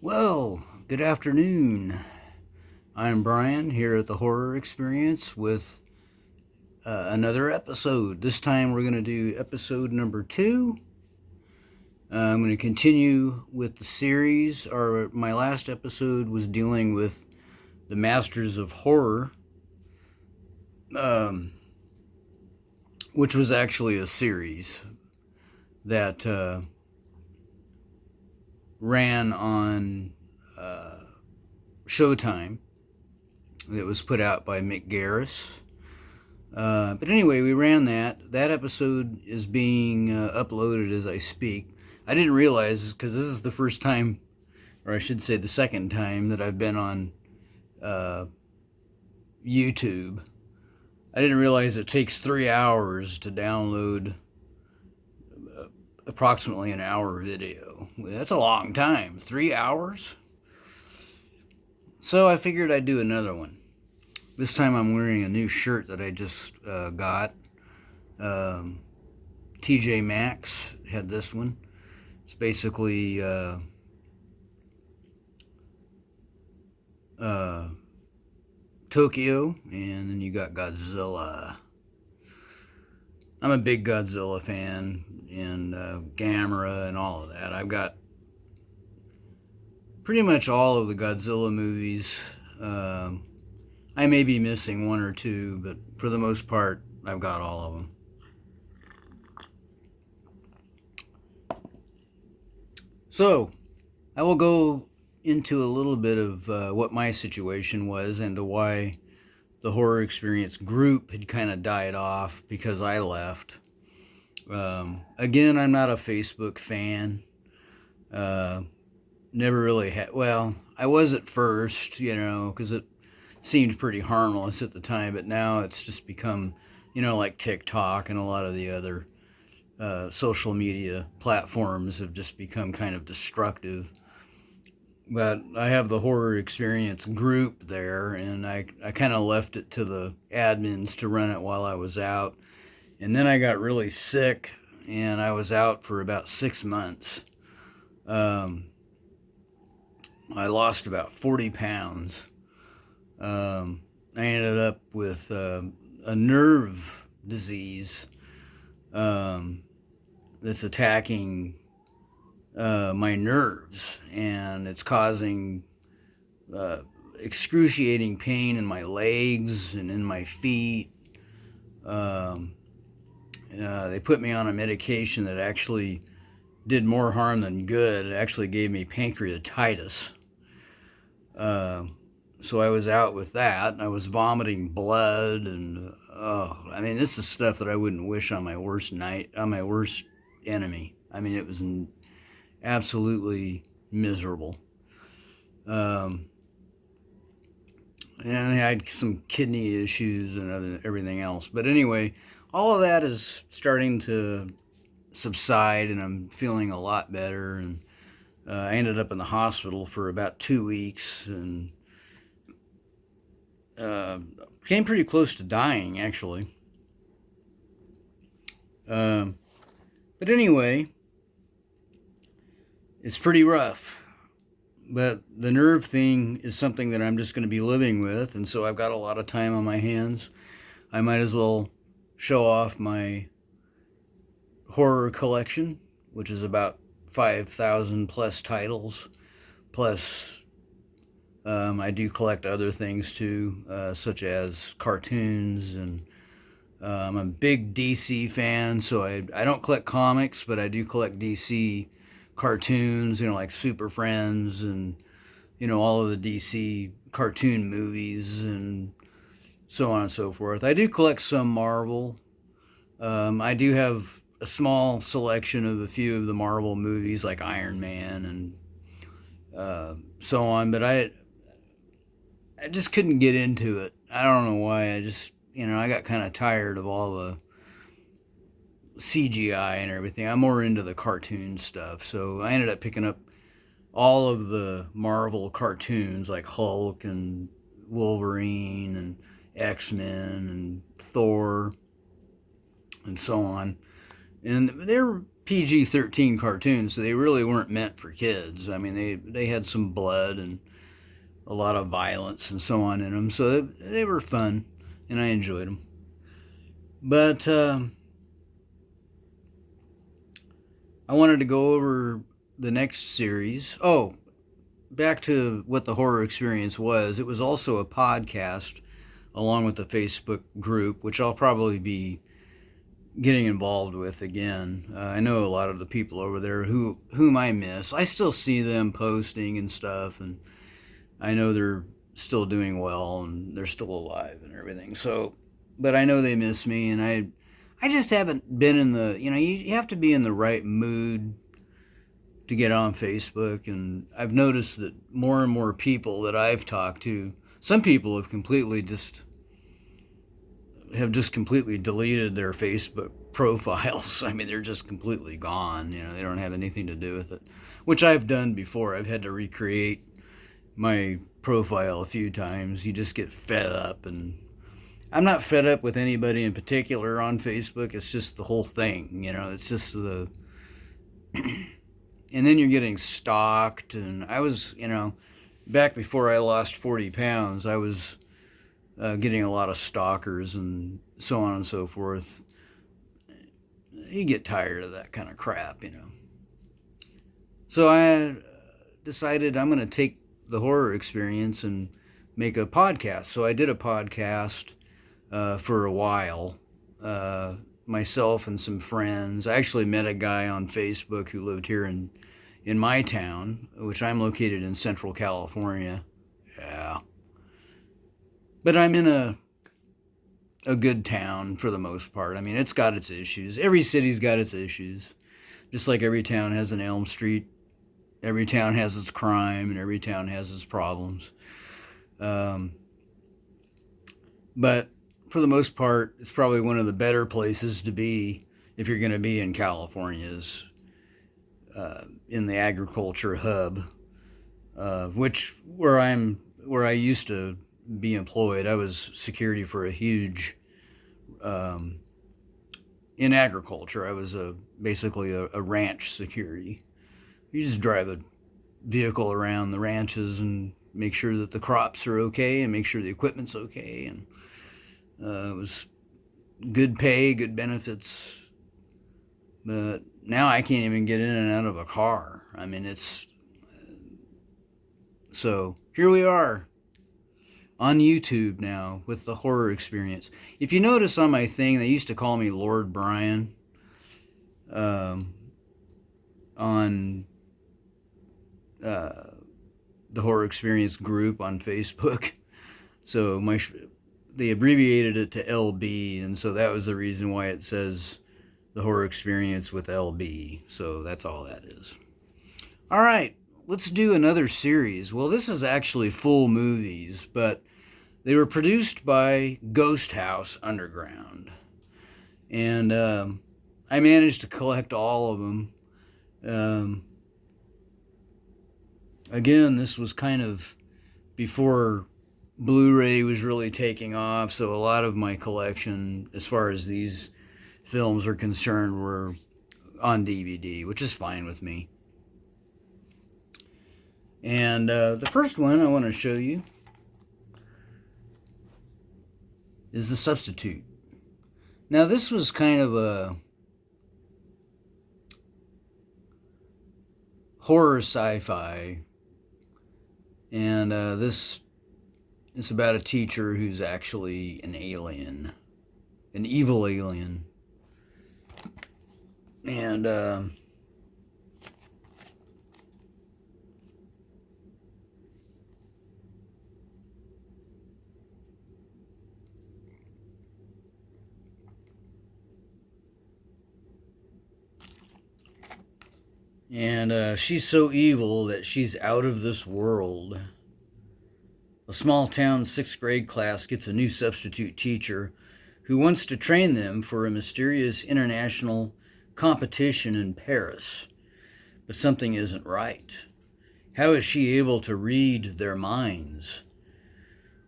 Well, good afternoon. I'm Brian here at the Horror Experience with another episode. This time we're going to do episode number 2. I'm going to continue with the series. My last episode was dealing with the Masters of Horror, um, which was actually a series that ran on Showtime. It was put out by Mick Garris. But anyway, we ran that. That episode is being uploaded as I speak. I didn't realize, because this is the first time, or I should say the second time, that I've been on YouTube. I didn't realize it takes 3 hours to download approximately an hour video. That's a long time. 3 hours? So I figured I'd do another one. This time I'm wearing a new shirt that I just got. TJ Maxx had this one. It's basically Tokyo, and then you got Godzilla. I'm a big Godzilla fan, and Gamera and all of that. I've got pretty much all of the Godzilla movies. I may be missing one or two, but for the most part, I've got all of them. So, I will go into a little bit of what my situation was and to why the Horror Experience group had kind of died off because I left. Again, I'm not a Facebook fan. Never really had. Well, I was at first, because it seemed pretty harmless at the time, but now it's just become, like TikTok and a lot of the other social media platforms have just become kind of destructive. But I have the Horror Experience group there, and I kind of left it to the admins to run it while I was out. And then I got really sick, and I was out for about 6 months. I lost about 40 pounds. I ended up with a nerve disease that's attacking my nerves, and it's causing excruciating pain in my legs and in my feet. They put me on a medication that actually did more harm than good. It actually gave me pancreatitis. So I was out with that. I was vomiting blood, and this is stuff that I wouldn't wish on my worst enemy. It was absolutely miserable. And I had some kidney issues and everything else. But anyway, all of that is starting to subside, and I'm feeling a lot better. And I ended up in the hospital for about 2 weeks, and came pretty close to dying, actually. But anyway, it's pretty rough. But the nerve thing is something that I'm just going to be living with, and so I've got a lot of time on my hands. I might as well show off my horror collection, which is about 5,000 plus titles. Plus, I do collect other things too, such as cartoons, and I'm a big DC fan, so I don't collect comics, but I do collect DC cartoons, like Super Friends and, all of the DC cartoon movies and so on and so forth. I do collect some Marvel. I do have a small selection of a few of the Marvel movies like Iron Man and so on, but I just couldn't get into it. I don't know why. I just, I got kind of tired of all the CGI and everything. I'm more into the cartoon stuff. So I ended up picking up all of the Marvel cartoons like Hulk and Wolverine and X-Men and Thor and so on. And they're PG-13 cartoons, so they really weren't meant for kids. I mean, they had some blood and a lot of violence and so on in them, so they were fun, and I enjoyed them. But I wanted to go over the next series. Oh, back to what the horror experience was. It was also a podcast along with the Facebook group, which I'll probably be getting involved with again. I know a lot of the people over there whom I miss. I still see them posting and stuff, and I know they're still doing well and they're still alive and everything. So, but I know they miss me, and I just haven't been in the, you have to be in the right mood to get on Facebook. And I've noticed that more and more people that I've talked to, some people have just completely deleted their Facebook profiles. I mean, they're just completely gone. They don't have anything to do with it, which I've done before. I've had to recreate my profile a few times. You just get fed up, and I'm not fed up with anybody in particular on Facebook. It's just the whole thing, it's just the and then you're getting stalked. And I was, back before I lost 40 pounds, I was getting a lot of stalkers and so on and so forth. You get tired of that kind of crap. So I decided I'm going to take the horror experience and make a podcast. So I did a podcast for a while, myself and some friends. I actually met a guy on Facebook who lived here in my town, which I'm located in Central California. Yeah. But I'm in a good town for the most part. I mean, it's got its issues. Every city's got its issues. Just like every town has an Elm Street. Every town has its crime, and every town has its problems. But for the most part, it's probably one of the better places to be if you're going to be in California, is in the agriculture hub, where I used to be employed. I was security for a huge, in agriculture, I was basically a ranch security. You just drive a vehicle around the ranches and make sure that the crops are okay and make sure the equipment's okay. And it was good pay, good benefits. But now I can't even get in and out of a car. I mean, so here we are on YouTube now with the horror experience. If you notice on my thing, they used to call me Lord Brian on the horror experience group on Facebook. So they abbreviated it to LB, and so that was the reason why it says the horror experience with LB. So that's all that is. All right, let's do another series. Well, this is actually full movies, but they were produced by Ghosthouse Underground. And I managed to collect all of them. Again, this was kind of before Blu-ray was really taking off, so a lot of my collection, as far as these films are concerned, were on DVD, which is fine with me. And the first one I want to show you is The Substitute. Now, this was kind of a horror sci-fi, and this is about a teacher who's actually an alien, an evil alien. And she's so evil that she's out of this world. A small town 6th grade class gets a new substitute teacher who wants to train them for a mysterious international competition in Paris. But something isn't right. How is she able to read their minds?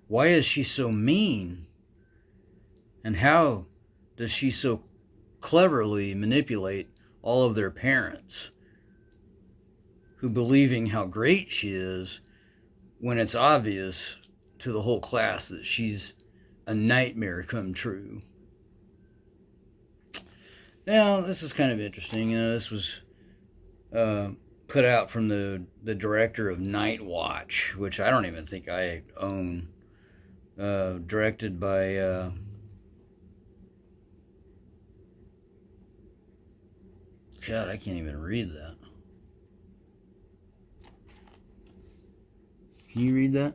Why is she so mean? And how does she so cleverly manipulate all of their parents, who believing how great she is when it's obvious to the whole class that she's a nightmare come true. Now, this is kind of interesting. This was put out from the director of Night Watch, which I don't even think I own. Directed by God, I can't even read that. Can you read that?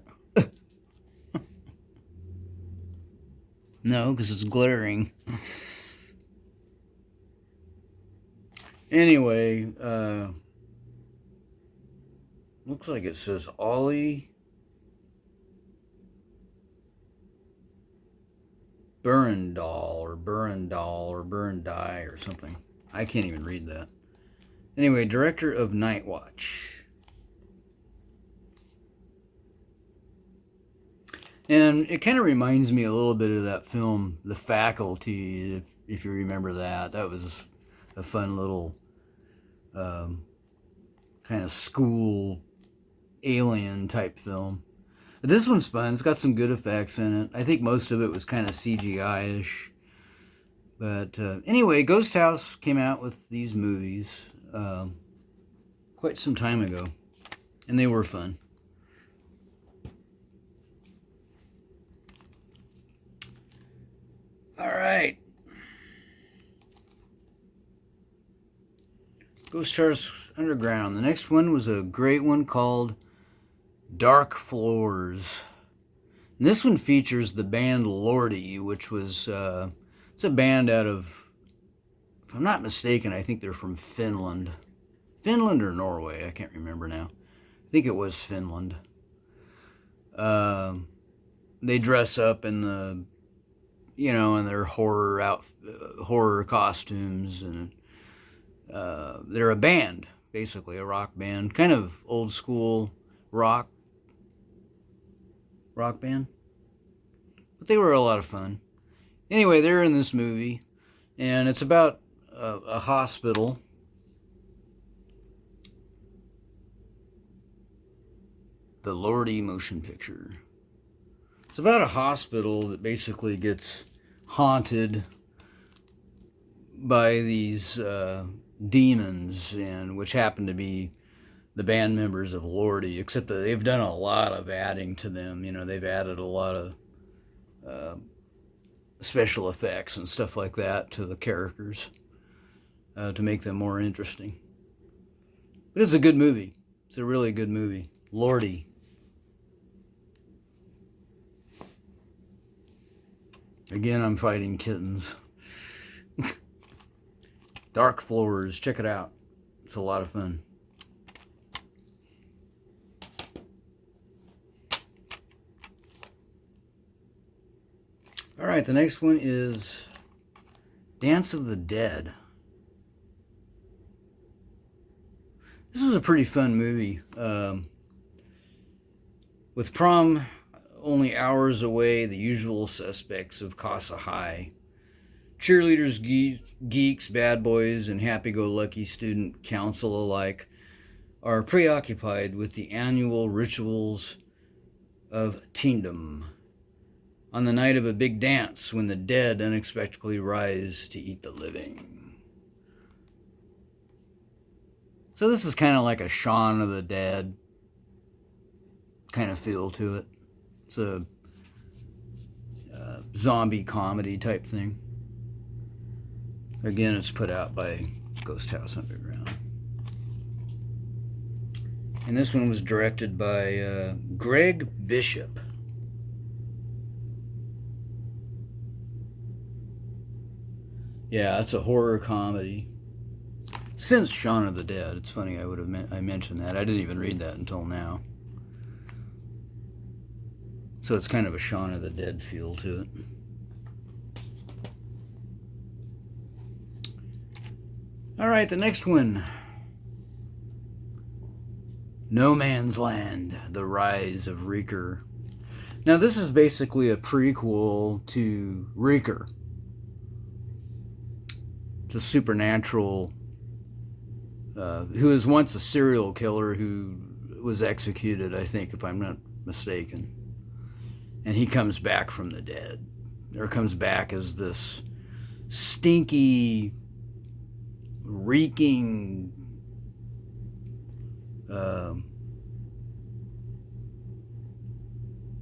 No, because it's glaring. Anyway, looks like it says Ollie Burrendal or Burrendie or something. I can't even read that. Anyway, director of Night Watch. And it kind of reminds me a little bit of that film, The Faculty, if you remember that. That was a fun little kind of school alien type film. But this one's fun. It's got some good effects in it. I think most of it was kind of CGI-ish. But anyway, Ghosthouse came out with these movies quite some time ago. And they were fun. All right. Ghosthouse Underground. The next one was a great one called Dark Floors. And this one features the band Lordi, which was it's a band out of, if I'm not mistaken, I think they're from Finland. Finland or Norway, I can't remember now. I think it was Finland. They dress up in the, in their horror costumes, and they're a band, basically a rock band, kind of old school rock band. But they were a lot of fun. Anyway, they're in this movie, and it's about a hospital. The Lordi motion picture. It's about a hospital that basically gets haunted by these demons, and which happen to be the band members of Lordi, except that they've done a lot of adding to them. They've added a lot of special effects and stuff like that to the characters to make them more interesting. But it's a good movie. It's a really good movie. Lordi. Again, I'm fighting kittens. Dark Floors. Check it out. It's a lot of fun. All right, the next one is Dance of the Dead. This is a pretty fun movie. With prom only hours away, the usual suspects of Casa High, cheerleaders, geeks, bad boys, and happy-go-lucky student council alike are preoccupied with the annual rituals of teendom on the night of a big dance when the dead unexpectedly rise to eat the living. So this is kind of like a Shaun of the Dead kind of feel to it. It's a zombie comedy type thing. Again, it's put out by Ghosthouse Underground. And this one was directed by Greg Bishop. Yeah, it's a horror comedy. Since Shaun of the Dead. It's funny I mentioned that. I didn't even read that until now. So it's kind of a Shaun of the Dead feel to it. All right, the next one. No Man's Land, The Rise of Reeker. Now, this is basically a prequel to Reeker. It's a supernatural who was once a serial killer who was executed, I think, if I'm not mistaken. And he comes back from the dead, or comes back as this stinky, reeking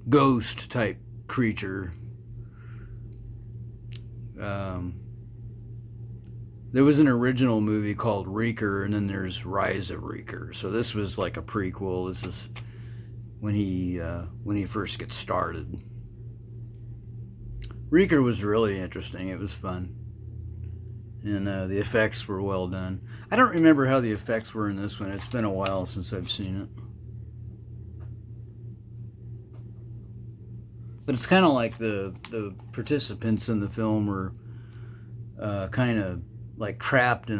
ghost type creature. There was an original movie called Reeker, and then there's Rise of Reeker. So this was like a prequel. This is when he first gets started. Reeker was really interesting. It was fun, and the effects were well done. I don't remember how the effects were in this one. It's been a while since I've seen it. But it's kind of like the participants in the film were kind of like trapped in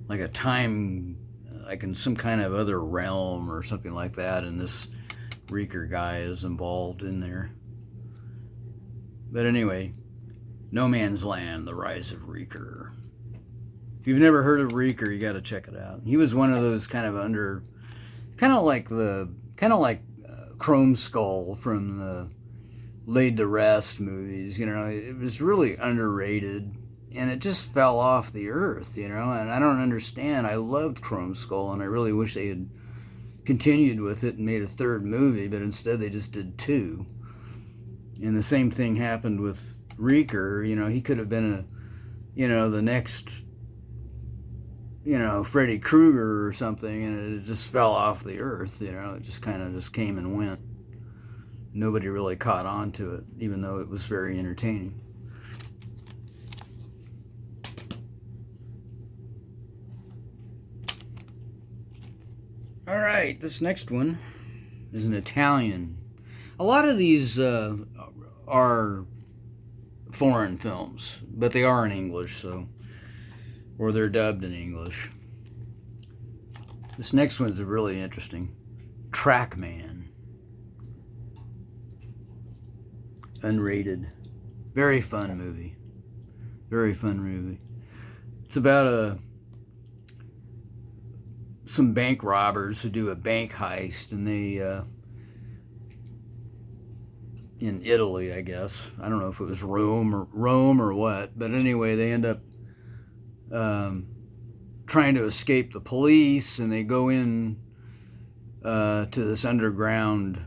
a time, like in some kind of other realm or something like that, and this Reeker guy is involved in there. But anyway, No Man's Land, The Rise of Reeker. If you've never heard of Reeker, you got to check it out. He was one of those kind of like Chrome Skull from the Laid to Rest movies. You know, it was really underrated, and it just fell off the earth, you know, and I don't understand. I loved Chrome Skull, and I really wish they had continued with it and made a third movie, but instead they just did two. And the same thing happened with Reeker. You know, he could have been the next, Freddy Krueger or something, and it just fell off the earth, you know. It just kind of just came and went. Nobody really caught on to it, even though it was very entertaining. All right, this next one is an Italian. A lot of these are foreign films, but they are in English, or they're dubbed in English. This next one's really interesting. Trackman. Unrated. Very fun movie. Very fun movie. It's about some bank robbers who do a bank heist, and they in Italy, I guess. I don't know if it was Rome or what, but anyway, they end up trying to escape the police, and they go in to this underground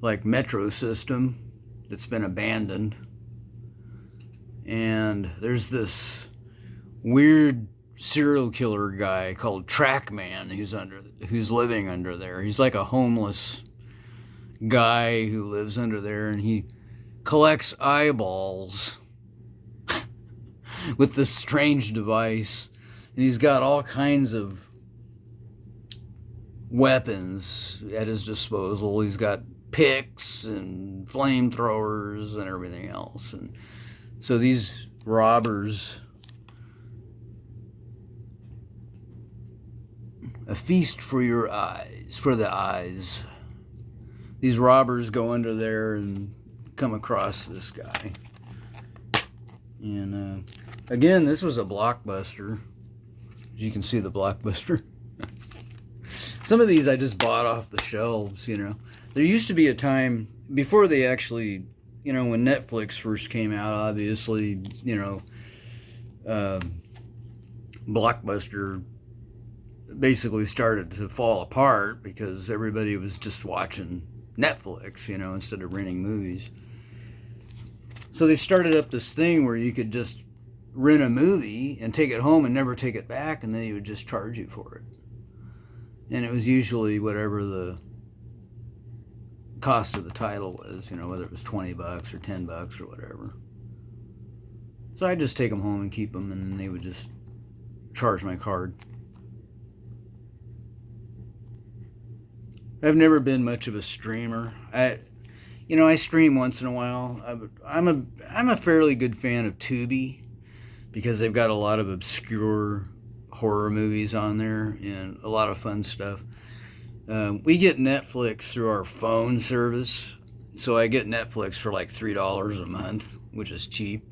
like metro system that's been abandoned, and there's this weird serial killer guy called Trackman who's living under there. He's like a homeless guy who lives under there, and he collects eyeballs with this strange device, and he's got all kinds of weapons at his disposal. He's got picks and flamethrowers and everything else. And so these robbers, a feast for your eyes, for the eyes. These robbers go under there and come across this guy. And again, this was a blockbuster. As you can see, the blockbuster. Some of these I just bought off the shelves, you know. There used to be a time before they actually, you know, when Netflix first came out, obviously, you know, Blockbuster basically started to fall apart because everybody was just watching Netflix, you know, instead of renting movies. So they started up this thing where you could just rent a movie and take it home and never take it back, and then he would just charge you for it. And it was usually whatever the cost of the title was, you know, whether it was $20 or $10 or whatever. So I'd just take them home and keep them, and then they would just charge my card. I've never been much of a streamer. I stream once in a while. I'm a fairly good fan of Tubi because they've got a lot of obscure horror movies on there and a lot of fun stuff. We get Netflix through our phone service, so I get Netflix for like $3 a month, which is cheap.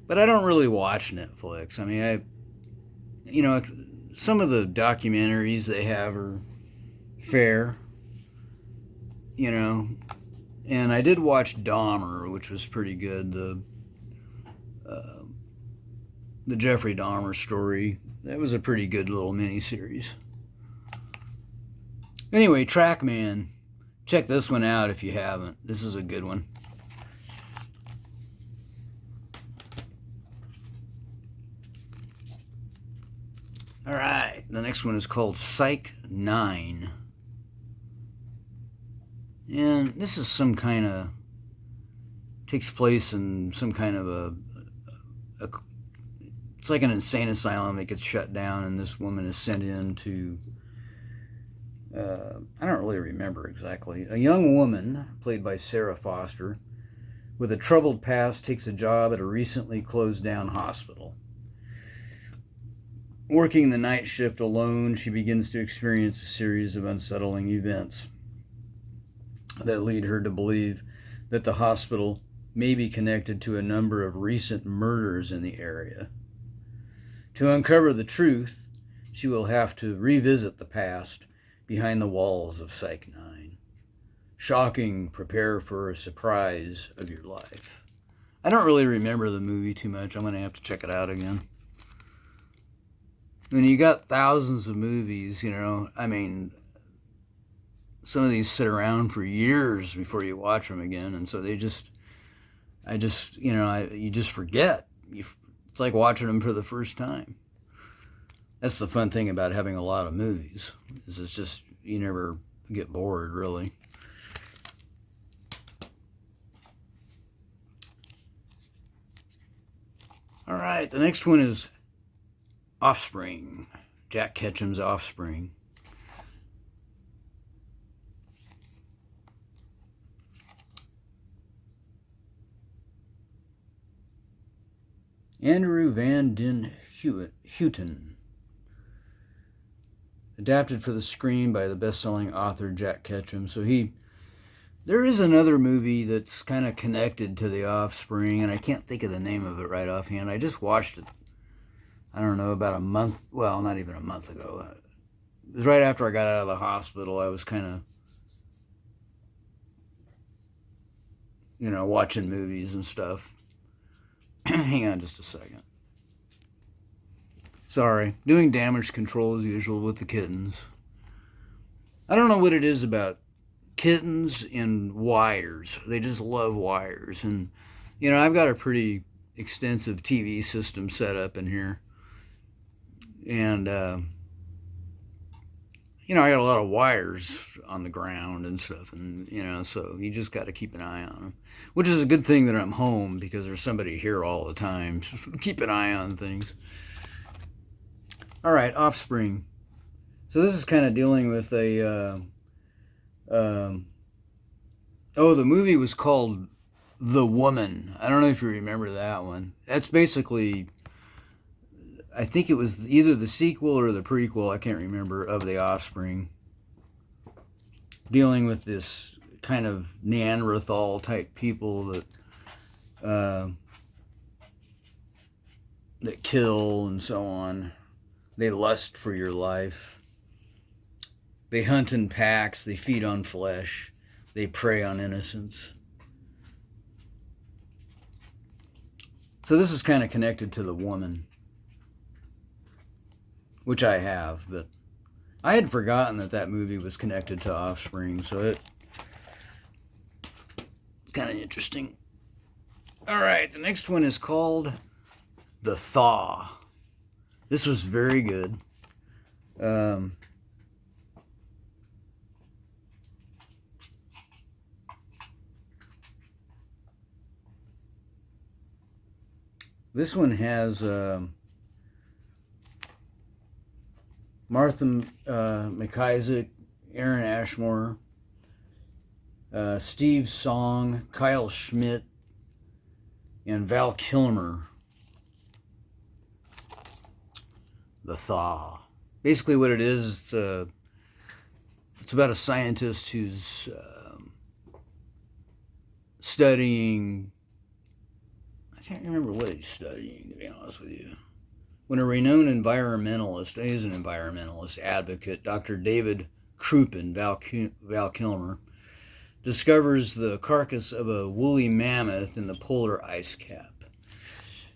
But I don't really watch Netflix. I mean, some of the documentaries they have are fair, you know. And I did watch Dahmer, which was pretty good. The Jeffrey Dahmer story. That was a pretty good little miniseries. Anyway, Trackman. Check this one out if you haven't. This is a good one. All right, the next one is called Psych 9. And this is some kind of, takes place in some kind of a it's like an insane asylum that gets shut down, and this woman is sent in to, I don't really remember exactly. A young woman, played by Sarah Foster, with a troubled past, takes a job at a recently closed down hospital. Working the night shift alone, she begins to experience a series of unsettling events that lead her to believe that the hospital may be connected to a number of recent murders in the area. To uncover the truth, she will have to revisit the past behind the walls of Psych 9. Shocking, prepare for a surprise of your life. I don't really remember the movie too much. I'm going to have to check it out again. When you got thousands of movies, I mean, some of these sit around for years before you watch them again, and so you just forget. It's like watching them for the first time. That's the fun thing about having a lot of movies, is it's just, you never get bored, really. All right, the next one is Offspring. Jack Ketchum's Offspring. Andrew Van Den Houten. Adapted for the screen by the best-selling author Jack Ketchum. So there is another movie that's kind of connected to The Offspring, and I can't think of the name of it right offhand. I just watched it, I don't know, about a month, well, not even a month ago. It was right after I got out of the hospital. I was kind of, watching movies and stuff. Hang on just a second. Sorry. Doing damage control as usual with the kittens. I don't know what it is about kittens and wires. They just love wires. And, I've got a pretty extensive TV system set up in here. And, I got a lot of wires on the ground and stuff. And, so you just got to keep an eye on them. Which is a good thing that I'm home, because there's somebody here all the time. So keep an eye on things. All right, Offspring. So this is kind of dealing with the movie was called The Woman. I don't know if you remember that one. That's basically, I think it was either the sequel or the prequel, I can't remember, of The Offspring. Dealing with this kind of Neanderthal type people that kill and so on. They lust for your life. They hunt in packs. They feed on flesh. They prey on innocence. So this is kind of connected to The Woman, which I have, but I had forgotten that movie was connected to Offspring, so it's kind of interesting. All right, the next one is called The Thaw. This was very good. This one has Martha McIsaac, Aaron Ashmore, Steve Song, Kyle Schmidt, and Val Kilmer. The Thaw. Basically what it is, it's about a scientist who's studying, I can't remember what he's studying, to be honest with you. When a renowned environmentalist, he is an environmentalist advocate, Dr. David Cruppen, Val Kilmer, discovers the carcass of a woolly mammoth in the polar ice cap.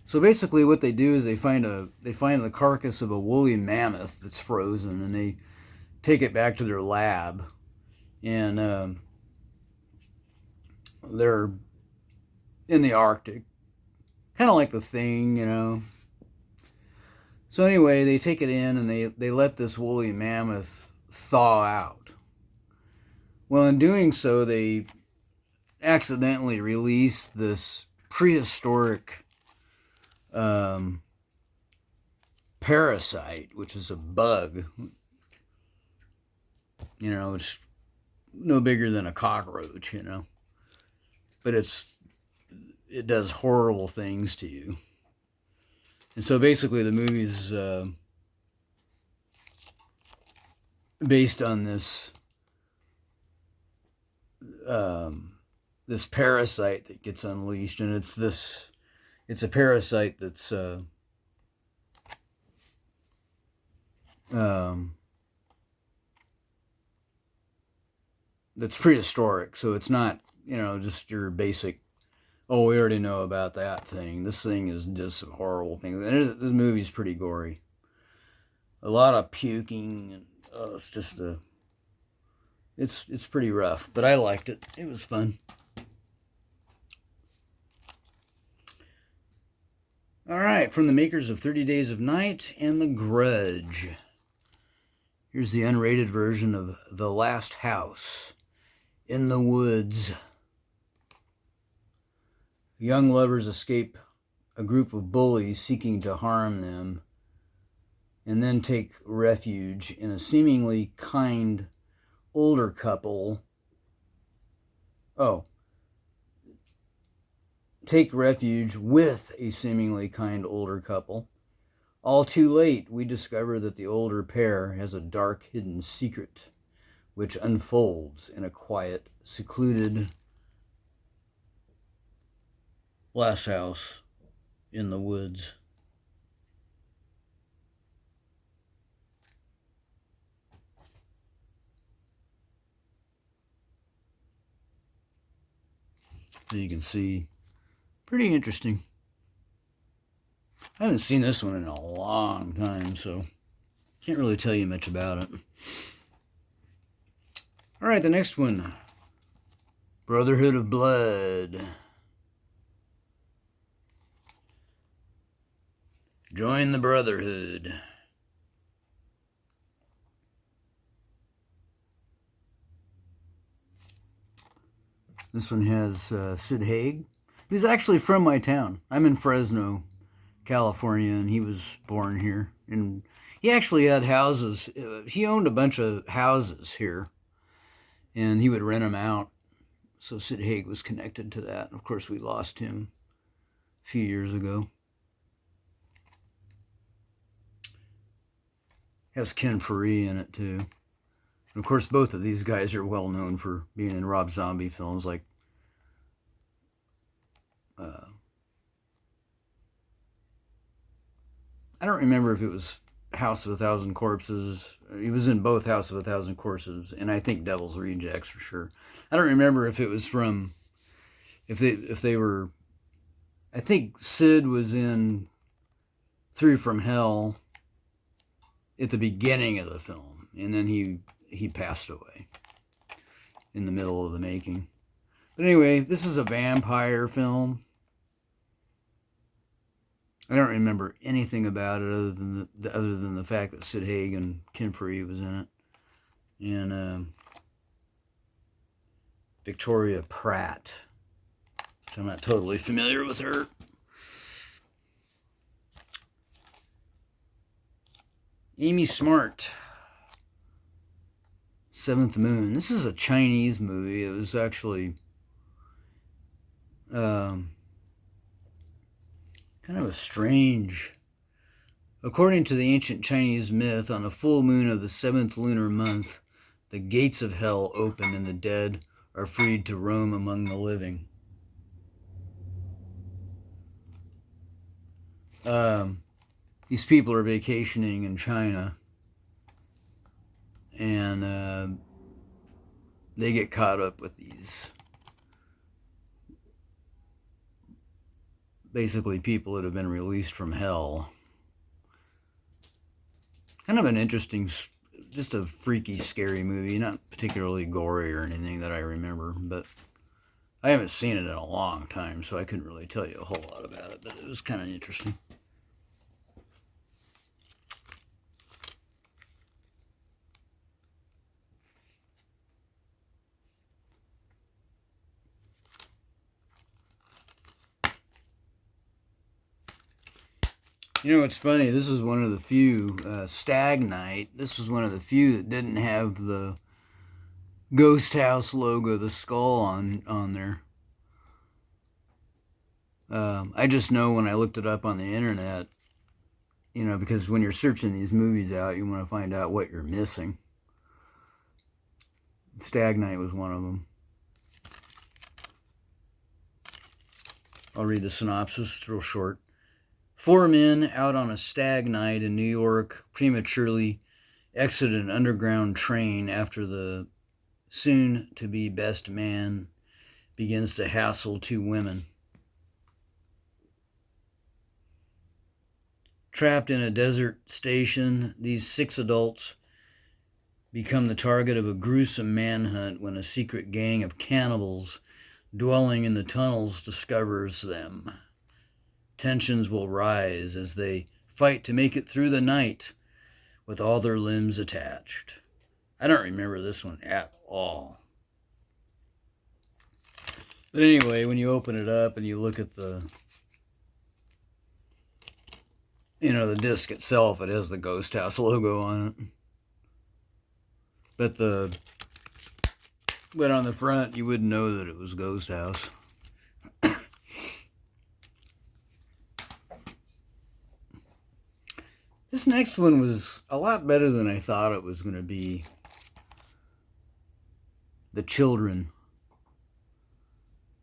So basically what they do is they find the carcass of a woolly mammoth that's frozen, and they take it back to their lab, and they're in the Arctic, kind of like The Thing, you know. So anyway, they take it in and they let this woolly mammoth thaw out. Well, in doing so, they accidentally release this prehistoric parasite, which is a bug. You know, it's no bigger than a cockroach, you know. But it does horrible things to you. And so basically the movie's based on this this parasite that gets unleashed, and it's a parasite that's prehistoric, so it's not, you know, just your basic, oh, we already know about that thing. This thing is just a horrible thing. This movie's pretty gory. A lot of puking, and it's just it's pretty rough, but I liked it. It was fun. All right, from the makers of 30 Days of Night and The Grudge. Here's the unrated version of The Last House in the Woods. Young lovers escape a group of bullies seeking to harm them, and then take refuge in a seemingly kind older couple. Take refuge with a seemingly kind older couple. All too late, we discover that the older pair has a dark hidden secret, which unfolds in a quiet, secluded glass house in the woods. So you can see, pretty interesting. I haven't seen this one in a long time, so can't really tell you much about it. All right, the next one, Brotherhood of Blood. Join the Brotherhood. This one has Sid Haig. He's actually from my town. I'm in Fresno, California, and he was born here. And he actually had houses. He owned a bunch of houses here, and he would rent them out. So Sid Haig was connected to that. Of course, we lost him a few years ago. Has Ken Faree in it, too. And of course, both of these guys are well known for being in Rob Zombie films like I don't remember if it was House of a Thousand Corpses. He was in both House of a Thousand Corpses, and I think Devil's Rejects for sure. I don't remember if it was from, if they were, I think Sid was in Through From Hell at the beginning of the film, and then he passed away in the middle of the making. But anyway, this is a vampire film. I don't remember anything about it other than the fact that Sid Haig and Ken Faree was in it, and Victoria Pratt, which I'm not totally familiar with her. Amy Smart, Seventh Moon. This is a Chinese movie. It was actually kind of a strange. According to the ancient Chinese myth, on the full moon of the 7th lunar month, the gates of hell open and the dead are freed to roam among the living. Um, these people are vacationing in China, and they get caught up with these basically people that have been released from hell. Kind of an interesting, just a freaky, scary movie. Not particularly gory or anything that I remember, but I haven't seen it in a long time, so I couldn't really tell you a whole lot about it, but it was kind of interesting. You know, it's funny. This is one of the few, Stag Night, this was one of the few that didn't have the Ghosthouse logo, the skull on there. I just know when I looked it up on the internet, you know, because when you're searching these movies out, you want to find out what you're missing. Stag Night was one of them. I'll read the synopsis. It's real short. 4 men out on a stag night in New York prematurely exit an underground train after the soon-to-be best man begins to hassle 2 women. Trapped in a desert station, these 6 adults become the target of a gruesome manhunt when a secret gang of cannibals dwelling in the tunnels discovers them. Tensions will rise as they fight to make it through the night with all their limbs attached. I don't remember this one at all. But anyway, when you open it up and you look at the, you know, the disc itself, it has the Ghosthouse logo on it. But on the front, you wouldn't know that it was Ghosthouse. This next one was a lot better than I thought it was going to be. The Children.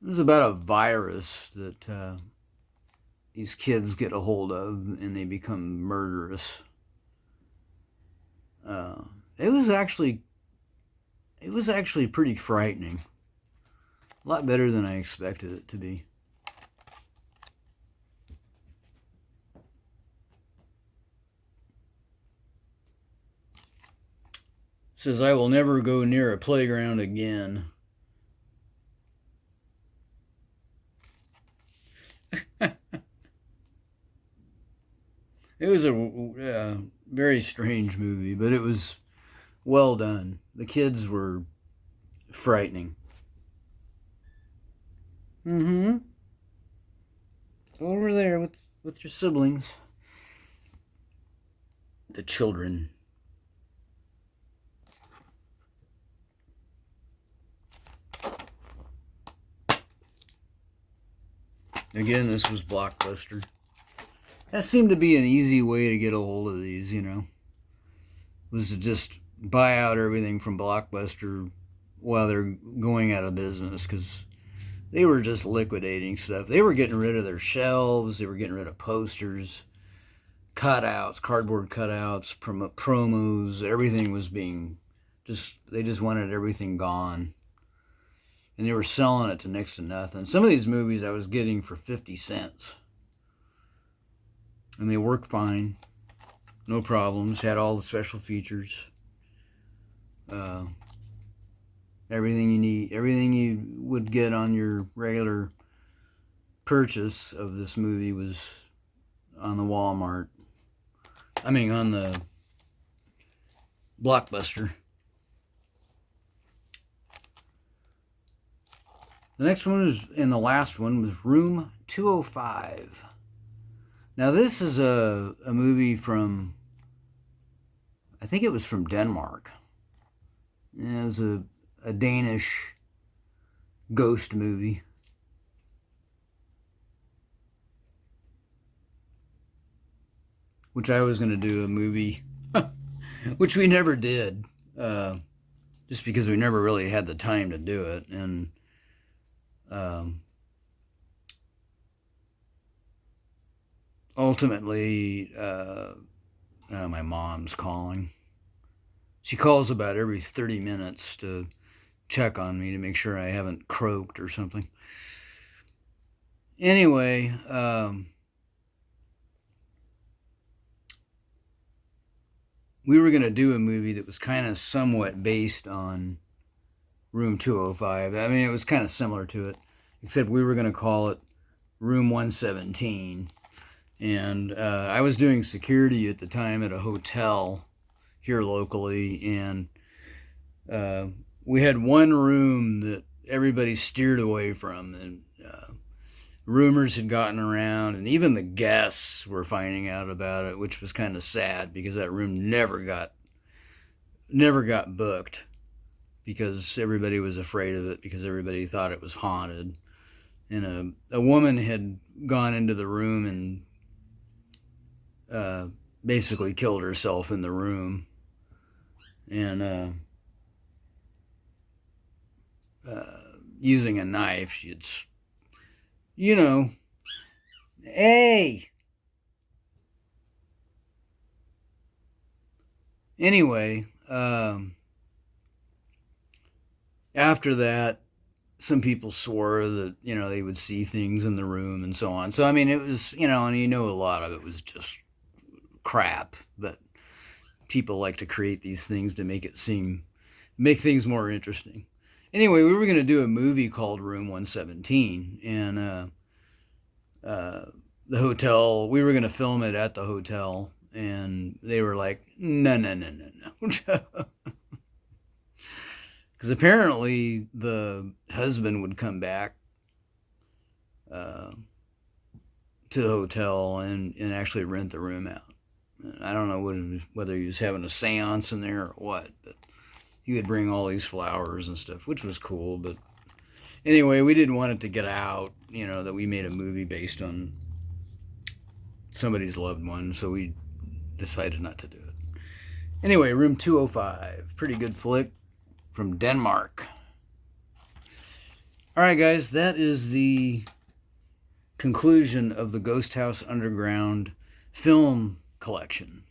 It was about a virus that these kids get a hold of and they become murderous. It was actually pretty frightening. A lot better than I expected it to be. It says, I will never go near a playground again. It was a very strange movie, but it was well done. The kids were frightening. Mm-hmm. Over there with your siblings. The Children. Again, this was Blockbuster. That seemed to be an easy way to get a hold of these, you know. Was to just buy out everything from Blockbuster while they're going out of business, because they were just liquidating stuff. They were getting rid of their shelves. They were getting rid of posters, cutouts, cardboard cutouts, promos. Everything was being they just wanted everything gone. And they were selling it to next to nothing. Some of these movies I was getting for 50 cents. And they worked fine. No problems. Had all the special features. Everything you need. Everything you would get on your regular purchase of this movie was on the Walmart. I mean, on the Blockbuster. The next one was, and the last one was Room 205. Now this is a movie from, I think it was from Denmark. It was a Danish ghost movie. Which I was going to do a movie, which we never did, just because we never really had the time to do it. And ultimately, my mom's calling. She calls about every 30 minutes to check on me to make sure I haven't croaked or something. Anyway, we were going to do a movie that was kind of somewhat based on Room 205. I mean, it was kind of similar to it, except we were going to call it Room 117. And I was doing security at the time at a hotel here locally, and we had one room that everybody steered away from, and rumors had gotten around, and even the guests were finding out about it, which was kind of sad because that room never got booked because everybody was afraid of it because everybody thought it was haunted. And a woman had gone into the room and basically killed herself in the room. And using a knife, you know, hey! Anyway, after that, some people swore that, they would see things in the room and so on. So, I mean, it was, and a lot of it was just crap, but people like to create these things to make things more interesting. Anyway, we were going to do a movie called Room 117, and the hotel, we were going to film it at the hotel, and they were like, no, no, no, no, no. Because apparently the husband would come back uh, to the hotel and actually rent the room out. I don't know whether he was having a seance in there or what, but he would bring all these flowers and stuff, which was cool. But anyway, we didn't want it to get out, that we made a movie based on somebody's loved one, so we decided not to do it. Anyway, Room 205, pretty good flick from Denmark. All right, guys, that is the conclusion of the Ghosthouse Underground film collection,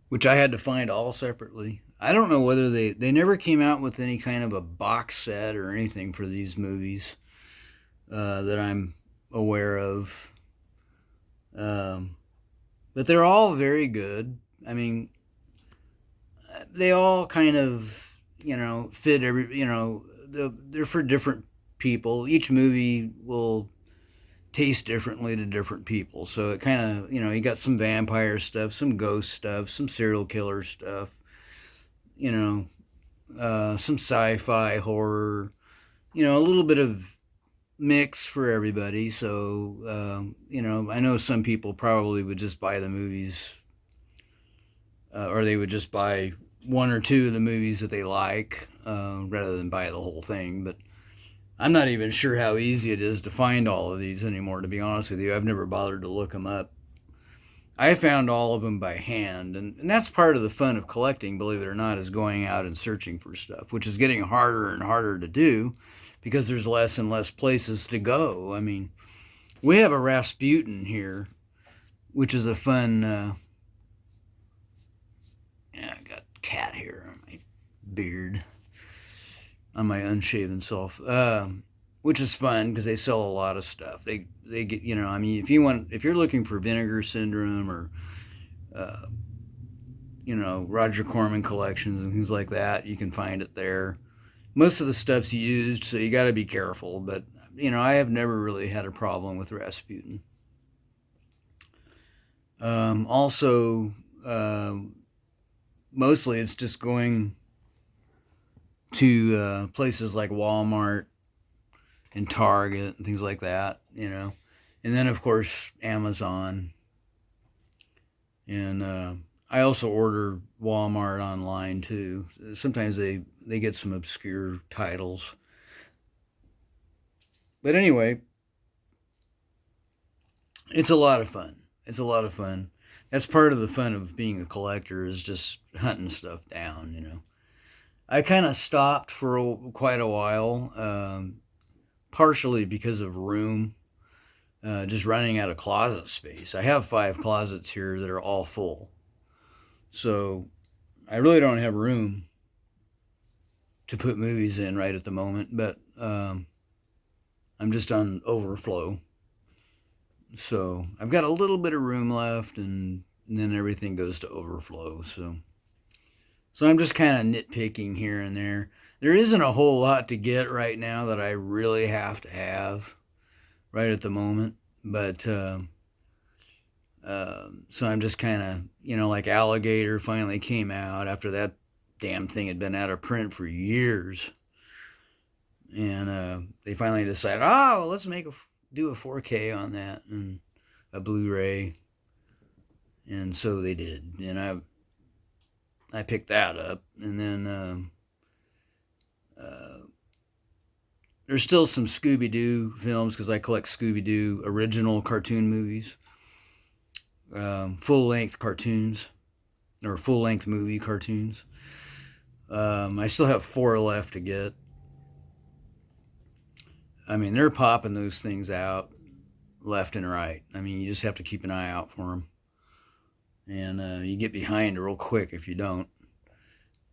which I had to find all separately. I don't know whether they never came out with any kind of a box set or anything for these movies that I'm aware of. But they're all very good. I mean, they all kind of, fit they're for different people. Each movie will taste differently to different people. So it kind of, you got some vampire stuff, some ghost stuff, some serial killer stuff, some sci-fi horror, a little bit of mix for everybody. So, I know some people probably would just buy the movies, or they would just buy one or two of the movies that they like, rather than buy the whole thing. But I'm not even sure how easy it is to find all of these anymore, to be honest with you. I've never bothered to look them up. I found all of them by hand, and that's part of the fun of collecting, believe it or not, is going out and searching for stuff, which is getting harder and harder to do because there's less and less places to go. I mean, we have a Rasputin here, which is a fun, I got cat hair on my beard, on my unshaven self, which is fun because they sell a lot of stuff. They get, I mean, if you're looking for Vinegar Syndrome or Roger Corman collections and things like that, you can find it there. Most of the stuff's used, so you got to be careful. But I have never really had a problem with Rasputin. Also, mostly it's just going to places like Walmart and Target and things like that, and then of course Amazon. And I also order Walmart online too. Sometimes they get some obscure titles. But anyway, it's a lot of fun. It's a lot of fun. That's part of the fun of being a collector, is just hunting stuff down. I kind of stopped for quite a while, partially because of room. just running out of closet space. I have 5 closets here that are all full. So I really don't have room to put movies in right at the moment, but I'm just on overflow. So I've got a little bit of room left, and then everything goes to overflow. So I'm just kind of nitpicking here and there. There isn't a whole lot to get right now that I really have to have right at the moment, but so I'm just kind of, like Alligator finally came out after that damn thing had been out of print for years, and they finally decided, oh, let's do a 4K on that and a Blu-ray, and so they did, and I picked that up, and then there's still some Scooby-Doo films because I collect Scooby-Doo original cartoon movies, full-length cartoons, or full-length movie cartoons. I still have 4 left to get. I mean, they're popping those things out left and right. I mean, you just have to keep an eye out for them. And you get behind real quick if you don't.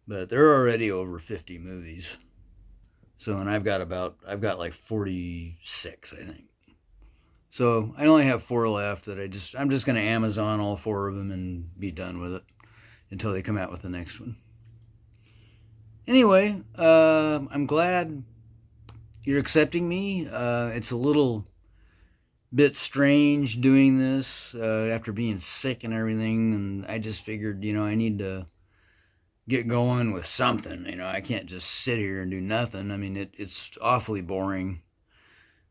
But they're already over 50 movies. So, and I've got like 46, I think. So I only have 4 left that I'm just going to Amazon all 4 of them and be done with it until they come out with the next one. Anyway, I'm glad you're accepting me. It's a little bit strange doing this after being sick and everything, and I just figured, I need to get going with something. I can't just sit here and do nothing. I mean, it's awfully boring.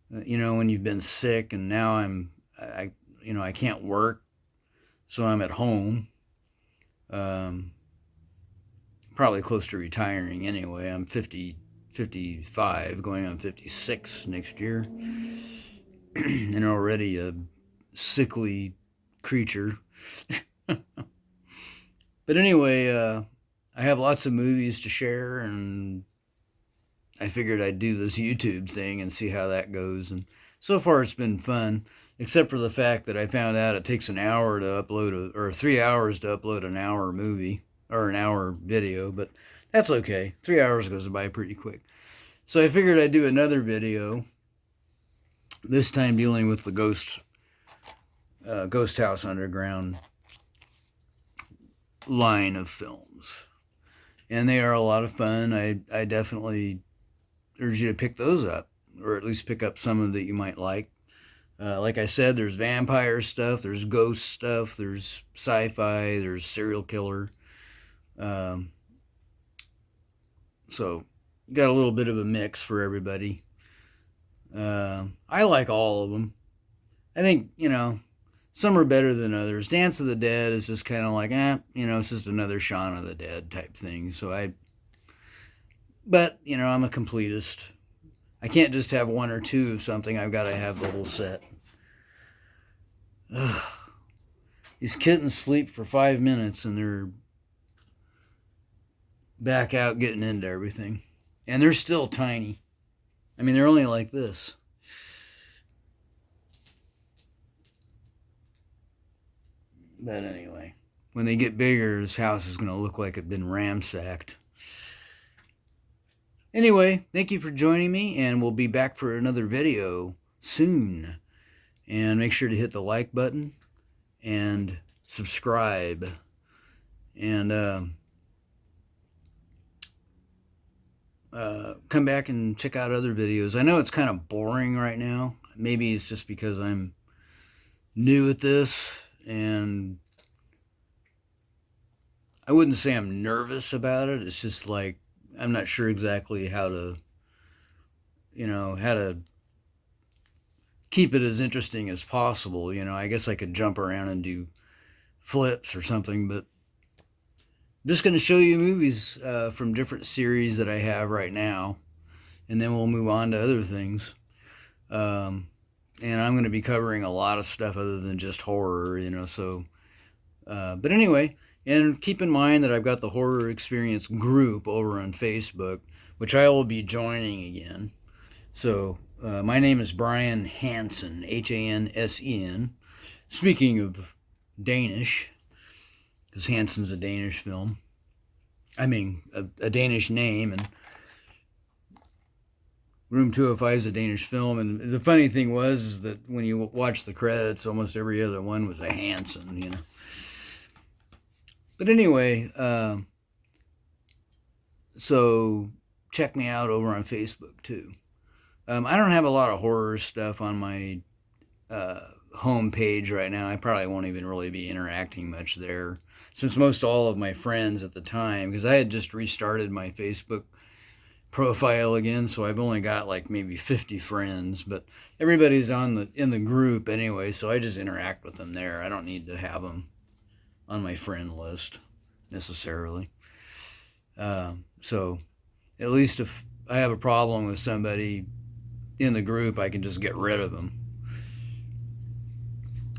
When you've been sick, and now I can't work, so I'm at home. Probably close to retiring anyway. I'm 55, going on 56 next year, and already a sickly creature. But anyway, I have lots of movies to share, and I figured I'd do this YouTube thing and see how that goes. And so far it's been fun, except for the fact that I found out it takes an hour to upload, or 3 hours to upload an hour movie, or an hour video, but that's okay. 3 hours goes by pretty quick. So I figured I'd do another video, this time dealing with the Ghosthouse Underground line of films. And they are a lot of fun. I definitely urge you to pick those up, or at least pick up some of that you might like. Like I said, there's vampire stuff, there's ghost stuff, there's sci-fi, there's serial killer. So got a little bit of a mix for everybody. I like all of them. I think, some are better than others. Dance of the Dead is just kind of like, it's just another Shaun of the Dead type thing. But, I'm a completist. I can't just have 1 or 2 of something. I've got to have the whole set. Ugh. These kittens sleep for 5 minutes and they're back out getting into everything. And they're still tiny. I mean, they're only like this. But anyway, when they get bigger, this house is going to look like it's been ransacked. Anyway, thank you for joining me, and we'll be back for another video soon. And make sure to hit the like button and subscribe. And come back and check out other videos. I know it's kind of boring right now. Maybe it's just because I'm new at this, and I wouldn't say I'm nervous about it. It's just like I'm not sure exactly how to keep it as interesting as possible. I guess I could jump around and do flips or something, but I'm just going to show you movies from different series that I have right now, and then we'll move on to other things. And I'm going to be covering a lot of stuff other than just horror, but anyway, and keep in mind that I've got the Horror Experience group over on Facebook, which I will be joining again. So My name is Brian Hansen, Hansen. Speaking of Danish, because Hansen's a Danish film. I mean, a Danish name, and Room 205 is a Danish film. And the funny thing was that when you watch the credits, almost every other one was a Hansen, you know. But anyway, so check me out over on Facebook too. I don't have a lot of horror stuff on my home page right now. I probably won't even really be interacting much there, since most all of my friends at the time, because I had just restarted my Facebook profile again, so I've only got like maybe 50 friends, but everybody's in the group anyway, so I just interact with them there. I don't need to have them on my friend list necessarily. So at least if I have a problem with somebody in the group, I can just get rid of them,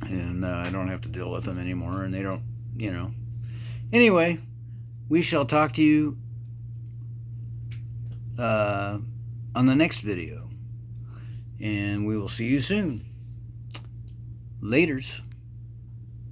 and I don't have to deal with them anymore, and they don't, you know. Anyway, we shall talk to you on the next video, and we will see you soon. Laters.